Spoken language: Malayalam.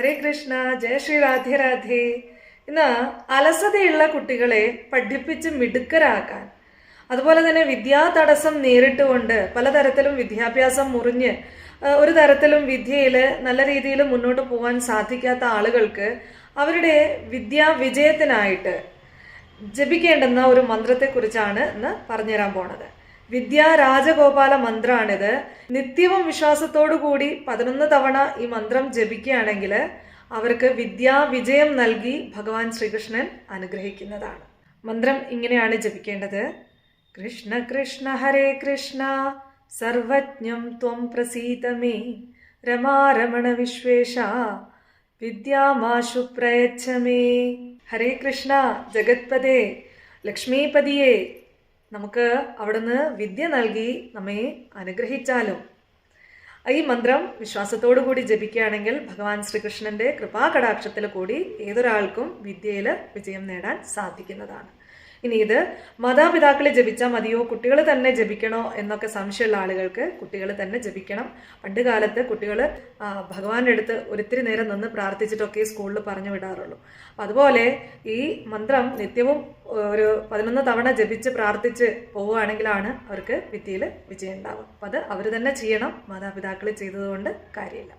ഹരേ കൃഷ്ണ, ജയ ശ്രീ രാധേ രാധേ. ഇന്ന് അലസതയുള്ള കുട്ടികളെ പഠിപ്പിച്ച് മിടുക്കരാക്കാൻ, അതുപോലെ തന്നെ വിദ്യാ തടസ്സം നേരിട്ടുകൊണ്ട് പലതരത്തിലും വിദ്യാഭ്യാസം മുറിഞ്ഞ് ഒരു തരത്തിലും വിദ്യയിൽ നല്ല രീതിയിൽ മുന്നോട്ട് പോകാൻ സാധിക്കാത്ത ആളുകൾക്ക് അവരുടെ വിദ്യാ വിജയത്തിനായിട്ട് ജപിക്കേണ്ടുന്ന ഒരു മന്ത്രത്തെക്കുറിച്ചാണ് ഇന്ന് പറഞ്ഞുതരാൻ പോണത്. വിദ്യാ രാജഗോപാല മന്ത്രമാണിത്. നിത്യവും വിശ്വാസത്തോടു കൂടി 11 തവണ ഈ മന്ത്രം ജപിക്കുകയാണെങ്കിൽ അവർക്ക് വിദ്യാ വിജയം നൽകി ഭഗവാൻ ശ്രീകൃഷ്ണൻ അനുഗ്രഹിക്കുന്നതാണ്. മന്ത്രം ഇങ്ങനെയാണ് ജപിക്കേണ്ടത്. കൃഷ്ണ കൃഷ്ണ ഹരേ കൃഷ്ണ സർവജ്ഞം ത്വം പ്രസീത മേ രമാരമണ വിശ്വേശ വിദ്യാമാശു പ്രയച്ഛ മേ. ഹരേ കൃഷ്ണ ജഗത്പദേ ലക്ഷ്മീപതിയെ, നമുക്ക് അവിടുന്ന് വിദ്യ നൽകി നമ്മെ അനുഗ്രഹിച്ചാലും. ഈ മന്ത്രം വിശ്വാസത്തോടു കൂടി ജപിക്കുകയാണെങ്കിൽ ഭഗവാൻ ശ്രീകൃഷ്ണന്റെ കൃപാകടാക്ഷത്തിൽ കൂടി ഏതൊരാൾക്കും വിദ്യയിൽ വിജയം നേടാൻ സാധിക്കുന്നതാണ്. ഇനി ഇത് മാതാപിതാക്കളെ ജപിച്ചാൽ മതിയോ, കുട്ടികൾ തന്നെ ജപിക്കണോ എന്നൊക്കെ സംശയമുള്ള ആളുകൾക്ക് കുട്ടികൾ തന്നെ ജപിക്കണം. പണ്ട് കാലത്ത് കുട്ടികൾ ഭഗവാന്റെ അടുത്ത് ഒരിത്തിരി നേരം നിന്ന് പ്രാർത്ഥിച്ചിട്ടൊക്കെ സ്കൂളിൽ പറഞ്ഞു വിടാറുള്ളൂ. അപ്പം അതുപോലെ ഈ മന്ത്രം നിത്യവും ഒരു 11 തവണ ജപിച്ച് പ്രാർത്ഥിച്ച് പോവുകയാണെങ്കിലാണ് അവർക്ക് വിദ്യയിൽ വിജയം ഉണ്ടാവും. അപ്പം അത് അവർ തന്നെ ചെയ്യണം, മാതാപിതാക്കൾ ചെയ്തതുകൊണ്ട് കാര്യമില്ല.